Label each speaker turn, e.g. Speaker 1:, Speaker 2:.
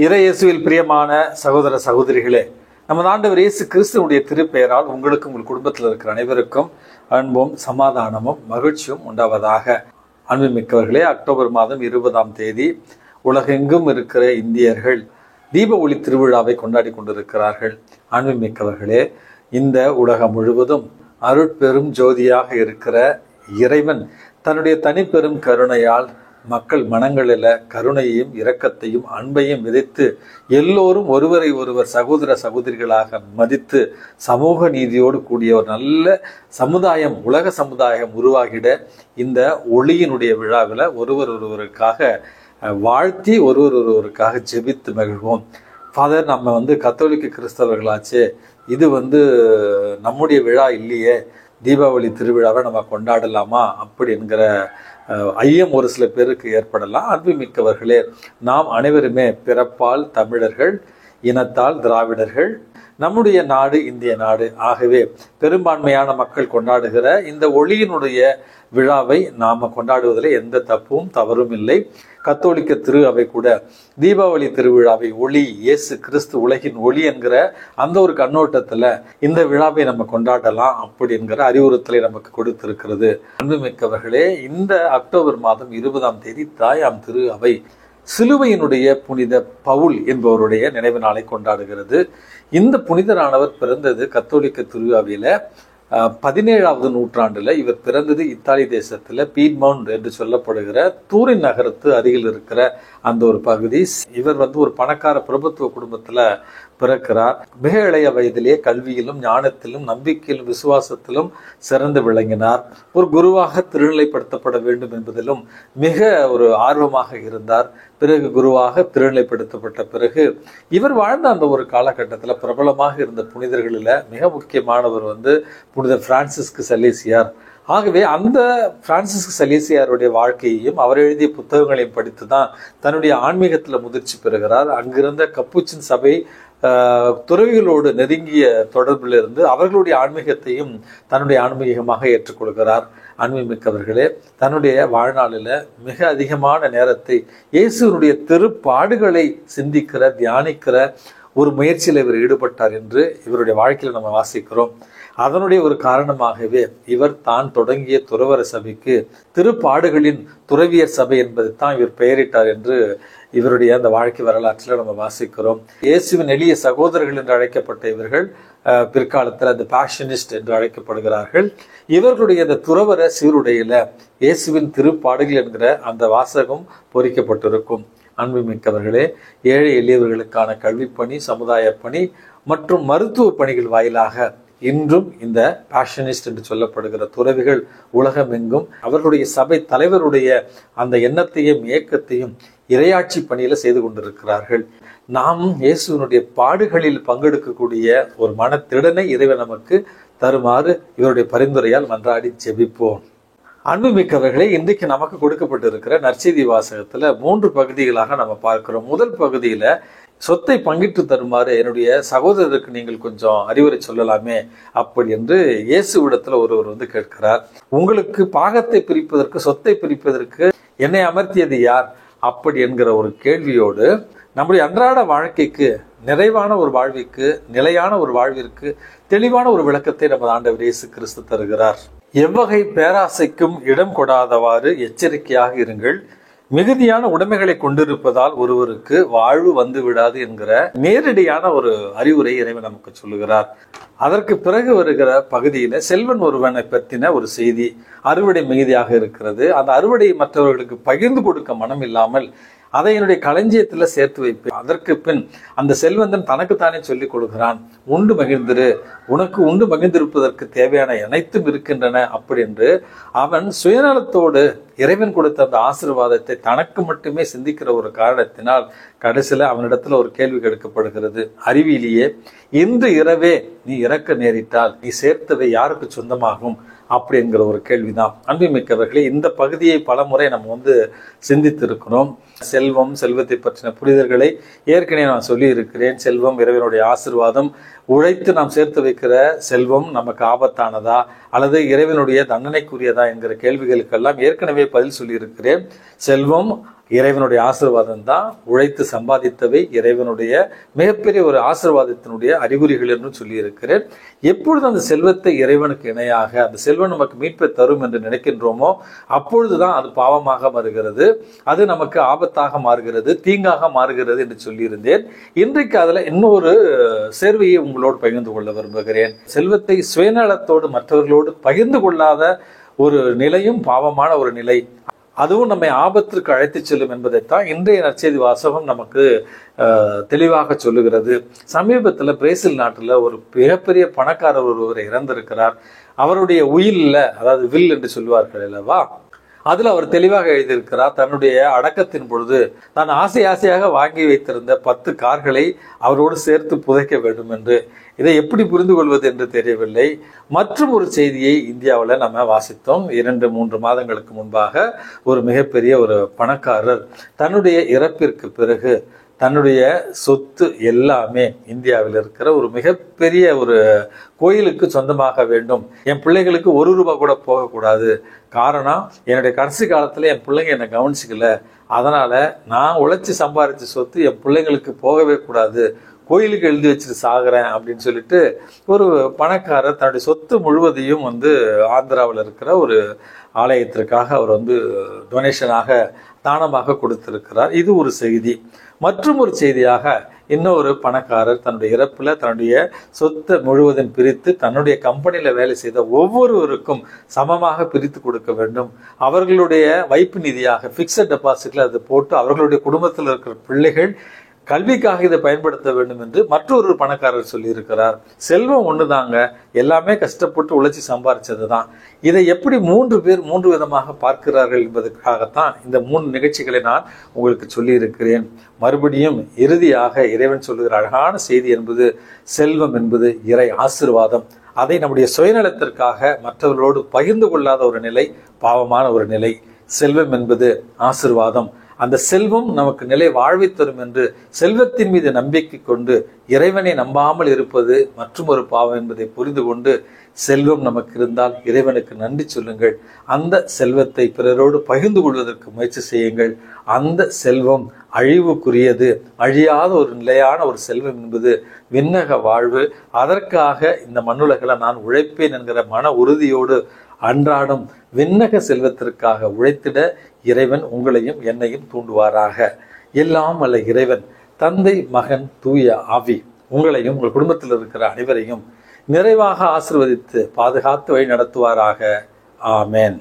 Speaker 1: இறையேசுவில் பிரியமான சகோதர சகோதரிகளே, நமது ஆண்டவர் இயேசு கிறிஸ்துவனுடைய திருப்பெயரால் உங்களுக்கும் உங்கள் குடும்பத்தில் இருக்கிற அனைவருக்கும் அன்பும் சமாதானமும் மகிழ்ச்சியும் உண்டாவதாக. அன்புமிக்கவர்களே, அக்டோபர் மாதம் 20ஆம் தேதி உலகெங்கும் இருக்கிற இந்தியர்கள் தீப ஒளி திருவிழாவை கொண்டாடி கொண்டிருக்கிறார்கள். அன்புமிக்கவர்களே, இந்த உலகம் முழுவதும் அருட்பெரும் ஜோதியாக இருக்கிற இறைவன் தன்னுடைய தனிப்பெரும் கருணையால் மக்கள் மனங்களில் கருணையையும் இரக்கத்தையும் அன்பையும் விதைத்து எல்லோரும் ஒருவரை ஒருவர் சகோதர சகோதரிகளாக மதித்து சமூக நீதியோடு கூடிய ஒரு நல்ல சமுதாயம், உலக சமுதாயம் உருவாகிட இந்த ஒளியினுடைய விழாவில் ஒருவருக்காக வாழ்த்தி ஒருவருக்காக ஜெபித்து மகிழ்வோம். ஃபாதர், நம்ம கத்தோலிக்க கிறிஸ்தவர்களாச்சே, இது நம்முடைய விழா இல்லையே, தீபாவளி திருவிழாவை நம்ம கொண்டாடலாமா அப்படி என்கிற ஐயம் ஒரு சில பேருக்கு ஏற்படலாம். அன்புமிக்கவர்களே, நாம் அனைவருமே பிறப்பால் தமிழர்கள், இனத்தால் திராவிடர்கள், நம்முடைய நாடு இந்திய நாடு. ஆகவே பெரும்பான்மையான மக்கள் கொண்டாடுகிற இந்த ஒளியினுடைய விழாவை நாம் கொண்டாடுவதில் எந்த தப்பும் தவறும் இல்லை. கத்தோலிக்க திரு அவை கூட தீபாவளி திருவிழாவை ஒளி, இயேசு கிறிஸ்து உலகின் ஒளி என்கிற அந்த ஒரு கண்ணோட்டத்தில் இந்த விழாவை நம்ம கொண்டாடலாம் அப்படி என்கிற அறிவுறுத்தலை நமக்கு கொடுத்திருக்கிறது. அன்புமிக்கவர்களே, இந்த அக்டோபர் மாதம் 20ஆம் தேதி தாயாம் திரு அவை சிலுவையினுடைய புனித பவுல் என்பவருடைய நினைவு நாளை கொண்டாடுகிறது. இந்த புனிதரானவர் பிறந்தது கத்தோலிக்க திரு அவையில 17ஆவது நூற்றாண்டுல. இவர் பிறந்தது இத்தாலி தேசத்துல பீட்மவுண்ட் என்று சொல்லப்படுகிற தூரின் நகரத்து அருகில் இருக்கிற அந்த ஒரு பகுதி. இவர் ஒரு பணக்கார பிரபுத்துவ குடும்பத்துல பிறக்கிறார். மிக இளைய வயதிலே கல்வியிலும் ஞானத்திலும் நம்பிக்கையிலும் விசுவாசத்திலும் சிறந்து விளங்கினார். ஒரு குருவாக திருநிலைப்படுத்தப்பட வேண்டும் என்பதிலும் மிக ஒரு ஆர்வமாக இருந்தார். பிறகு குருவாக திருநிலைப்படுத்தப்பட்ட பிறகு இவர் வாழ்ந்த அந்த ஒரு காலகட்டத்தில் பிரபலமாக இருந்த புனிதர்களில் மிக முக்கியமானவர் புனிதர் பிரான்சிஸ்கு சலேசியார். ஆகவே அந்த பிரான்சிஸ்கு சலேசியாருடைய வாழ்க்கையையும் அவர் எழுதிய புத்தகங்களையும் படித்து தான் தன்னுடைய ஆன்மீகத்தில் முதிர்ச்சி பெறுகிறார். அங்கிருந்த கப்புச்சின் சபை துறவிகளோடு நெருங்கிய தொடர்பில் இருந்து அவர்களுடைய ஆன்மீகத்தையும் தன்னுடைய ஆன்மீகமாக ஏற்றுக்கொள்கிறார். அன்புமிக்கவர்களே, தன்னுடைய வாழ்நாளில் மிக அதிகமான நேரத்தை இயேசுனுடைய திருப்பாடுகளை சிந்திக்கிற, தியானிக்கிற ஒரு முயற்சியில் இவர் ஈடுபட்டார் என்று இவருடைய வாழ்க்கையில் நம்ம வாசிக்கிறோம். அதனுடைய ஒரு காரணமாகவே இவர் தான் தொடங்கிய துறவர சபைக்கு திருப்பாடுகளின் துறவியர் சபை என்பதை தான் இவர் பெயரிட்டார் என்று இவருடைய அந்த வாழ்க்கை வரலாற்றில் நம்ம வாசிக்கிறோம். இயேசுவின் எளிய சகோதரர்கள் என்று அழைக்கப்பட்ட இவர்கள் பிற்காலத்தில் அந்த பேஷனிஸ்ட் என்று அழைக்கப்படுகிறார்கள். இவர்களுடைய அந்த துறவர சீருடையில இயேசுவின் திருப்பாடுகள் என்கிற அந்த வாசகம் பொறிக்கப்பட்டிருக்கும். அன்புமிக்கவர்களே, ஏழை எளியவர்களுக்கான கல்விப்பணி, சமுதாய பணி மற்றும் மருத்துவ பணிகள் வாயிலாக இன்றும் இந்த பேஷனிஸ்ட் என்று சொல்லப்படுகிற துறவிகள் உலகமெங்கும் அவர்களுடைய சபை தலைவருடைய அந்த எண்ணத்தையும் இயக்கத்தையும் இறையாட்சி பணியில செய்து கொண்டிருக்கிறார்கள். நாம் இயேசுவினுடைய பாடுகளில் பங்கெடுக்கக்கூடிய ஒரு மனத்திடனை இறைவன் நமக்கு தருமாறு இவருடைய பரிந்துரையால் மன்றாடி ஜெபிப்போம். அன்புமிக்கவர்களே, இன்றைக்கு நமக்கு கொடுக்கப்பட்டிருக்கிற நற்செய்தி வாசகத்துல 3 பகுதிகளாக நம்ம பார்க்கிறோம். முதல் பகுதியில சொத்தை பங்கிட்டு தருமாறு என்னுடைய சகோதரருக்கு நீங்கள் கொஞ்சம் அறிவுரை சொல்லலாமே அப்படி என்று இயேசுவிடத்துல ஒருவர் கேட்கிறார். உங்களுக்கு பாகத்தை பிரிப்பதற்கு, சொத்தை பிரிப்பதற்கு என்னை அமர்த்தியது யார் அப்படி என்கிற ஒரு கேள்வியோடு நம்முடைய அன்றாட வாழ்க்கைக்கு, நிறைவான ஒரு வாழ்விற்கு, நிலையான ஒரு வாழ்விற்கு தெளிவான ஒரு விளக்கத்தை நமது ஆண்டவர் இயேசு கிறிஸ்து தருகிறார். எவ்வகை பேராசைக்கும் இடம் கொடாதவாறு எச்சரிக்கையாக இருங்கள். மிகுதியான உடைமைகளை கொண்டிருப்பதால் ஒருவருக்கு வாழ்வு வந்து விடாது என்கிற நேரடியான ஒரு அறிவுரை இறைவன் நமக்கு சொல்லுகிறார். அதற்கு பிறகு வருகிற பகுதியில செல்வன் ஒருவனை பற்றின ஒரு செய்தி. அறுவடை மிகுதியாக இருக்கிறது. அந்த அறுவடையை மற்றவர்களுக்கு பகிர்ந்து கொடுக்க மனம் இல்லாமல் அதை என்னுடைய களஞ்சியத்துல சேர்த்து வைப்பேன். அதற்கு பின் அந்த செல்வந்தன் தனக்குத்தானே சொல்லிக் கொள்கிறான், உண்டு மகிழ்ந்திரு, உனக்கு உண்டு மகிழ்ந்திருப்பதற்கு தேவையான அனைத்தும் இருக்கின்றன அப்படி என்று அவன் சுயநலத்தோடு இறைவன் கொடுத்த அந்த ஆசீர்வாதத்தை தனக்கு மட்டுமே சிந்திக்கிற ஒரு காரணத்தினால் கடைசியில அவனிடத்துல ஒரு கேள்வி கேட்கப்படுகிறது. அறிவியலியே, இன்று இரவே நீ இறக்க நேரிட்டால் நீ சேர்த்தவை யாருக்கு சொந்தமாகும் அப்படி என்கிற ஒரு கேள்விதான். அன்புமிக்கவர்களே, இந்த பகுதியை பல முறை நம்ம சிந்தித்து இருக்கிறோம். செல்வம், செல்வத்தை பற்றின புரிதல்களை ஏற்கனவே நான் சொல்லி இருக்கிறேன். செல்வம் இறைவனுடைய ஆசீர்வாதம். உழைத்து நாம் சேர்த்து வைக்கிற செல்வம் நமக்கு ஆபத்தானதா அல்லது இறைவனுடைய தண்டனைக்குரியதா என்கிற கேள்விகளுக்கெல்லாம் ஏற்கனவே பதில் சொல்லி இருக்கிறேன். செல்வம் இறைவனுடைய ஆசீர்வாதம் தான் உழைத்து சம்பாதித்தவை இறைவனுடைய மிகப்பெரிய ஒரு ஆசீர்வாதத்தினுடைய அறிகுறிகள் என்று சொல்லி இருக்கிறேன். எப்பொழுது அந்த செல்வத்தை இறைவனுக்கு இணையாக அந்த செல்வம் நமக்கு மீட்பை தரும் என்று நினைக்கின்றோமோ அப்பொழுதுதான் அது பாவமாக மாறுகிறது, அது நமக்கு ஆபத்தாக மாறுகிறது, தீங்காக மாறுகிறது என்று சொல்லியிருந்தேன். இன்றைக்கு அதுல இன்னொரு சேர்வையை உங்களோடு பகிர்ந்து கொள்ள விரும்புகிறேன். செல்வத்தை சுயநலத்தோடு மற்றவர்களோடு பகிர்ந்து கொள்ளாத ஒரு நிலையும் பாவமான ஒரு நிலை, அதுவும் நம்மை ஆபத்திற்கு அழைத்து செல்லும் என்பதைத்தான் இன்றைய நற்செய்தி வாசகம் நமக்கு தெளிவாக சொல்லுகிறது. சமீபத்தில் பிரேசில் நாட்டில் ஒரு மிகப்பெரிய பணக்காரர் ஒருவர் இறந்திருக்கிறார். அவருடைய உயில்ல, அதாவது வில் என்று சொல்வார்கள் அல்லவா, அதுல அவர் தெளிவாக எழுதியிருக்கிறார், தன்னுடைய அடக்கத்தின் பொழுது தான் ஆசையாக வாங்கி வைத்திருந்த 10 கார்களை அவரோடு சேர்த்து புதைக்க வேண்டும் என்று. இதை எப்படி புரிந்து கொள்வது என்று தெரியவில்லை. மற்றும் ஒரு செய்தியை இந்தியாவில் நம்ம வாசித்தோம். 2-3 மாதங்களுக்கு முன்பாக ஒரு மிகப்பெரிய ஒரு பணக்காரர் தன்னுடைய இறப்பிற்கு பிறகு தன்னுடைய சொத்து எல்லாமே இந்தியாவில் இருக்கிற ஒரு மிகப்பெரிய ஒரு கோயிலுக்கு சொந்தமாக வேண்டும், என் பிள்ளைகளுக்கு 1 ரூபா கூட போகக்கூடாது, காரணம் என்னுடைய கடைசி காலத்துல என் பிள்ளைங்க என்னை கவனிச்சுக்கல, அதனால நான் உழைச்சி சம்பாதிச்ச சொத்து என் பிள்ளைங்களுக்கு போகவே கூடாது, கோயிலுக்கு எழுதி வச்சுட்டு சாகுறேன் அப்படின்னு சொல்லிட்டு ஒரு பணக்காரர் தன்னுடைய சொத்து முழுவதையும் ஆந்திராவில் இருக்கிற ஒரு ஆலயத்திற்காக அவர் டொனேஷனாக தானமாக கொடுத்திருக்கிறார். இது ஒரு செய்தி. மற்றும் ஒரு செய்தியாக இன்னொரு பணக்காரர் தன்னுடைய இறப்புல தன்னுடைய சொத்தை முழுவதும் பிரித்து தன்னுடைய கம்பெனியில வேலை செய்த ஒவ்வொருவருக்கும் சமமாக பிரித்து கொடுக்க வேண்டும், அவர்களுடைய வைப்பு நிதியாக பிக்சட் டெபாசிட்ல அதை போட்டு அவர்களுடைய குடும்பத்தில் இருக்கிற பிள்ளைகள் கல்விக்காக இதை பயன்படுத்த வேண்டும் என்று மற்றொரு பணக்காரர் சொல்லியிருக்கிறார். செல்வம் ஒண்ணுதாங்க, எல்லாமே கஷ்டப்பட்டு உழைச்சி சம்பாரிச்சது தான். இதை எப்படி 3 பேர் 3 விதமாக பார்க்கிறார்கள் என்பதற்காகத்தான் இந்த 3 நிகழ்ச்சிகளை நான் உங்களுக்கு சொல்லி இருக்கிறேன். மறுபடியும் இறுதியாக இறைவன் சொல்லுகிற அழகான செய்தி என்பது செல்வம் என்பது இறை ஆசீர்வாதம். அதை நம்முடைய சுயநலத்திற்காக மற்றவர்களோடு பகிர்ந்து கொள்ளாத ஒரு நிலை பாவமான ஒரு நிலை. செல்வம் என்பது ஆசீர்வாதம். அந்த செல்வம் நமக்கு நிலை வாழ்வை தரும் என்று செல்வத்தின் மீது நம்பிக்கை கொண்டு இறைவனை நம்பாமல் இருப்பது மற்றும் ஒரு பாவம் என்பதை புரிந்து கொண்டு செல்வம் நமக்கு இருந்தால் இறைவனுக்கு நன்றி சொல்லுங்கள், அந்த செல்வத்தை பிறரோடு பகிர்ந்து கொள்வதற்கு முயற்சி செய்யுங்கள். அந்த செல்வம் அழிவுக்குரியது, அழியாத ஒரு நிலையான ஒரு செல்வம் என்பது விண்ணக வாழ்வு. அதற்காக இந்த மண்ணுலகில் நான் உழைப்பேன் என்கிற மன உறுதியோடு அன்றாடம் விண்ணக செல்வத்திற்காக உழைத்திட இறைவன் உங்களையும் என்னையும் தூண்டுவாராக. எல்லாம் வல்ல இறைவன் தந்தை, மகன், தூய ஆவி உங்களையும் உங்கள் குடும்பத்தில் இருக்கிற அனைவரையும் நிறைவாக ஆசீர்வதித்து பாதுகாத்து வழி நடத்துவாராக. ஆமேன்.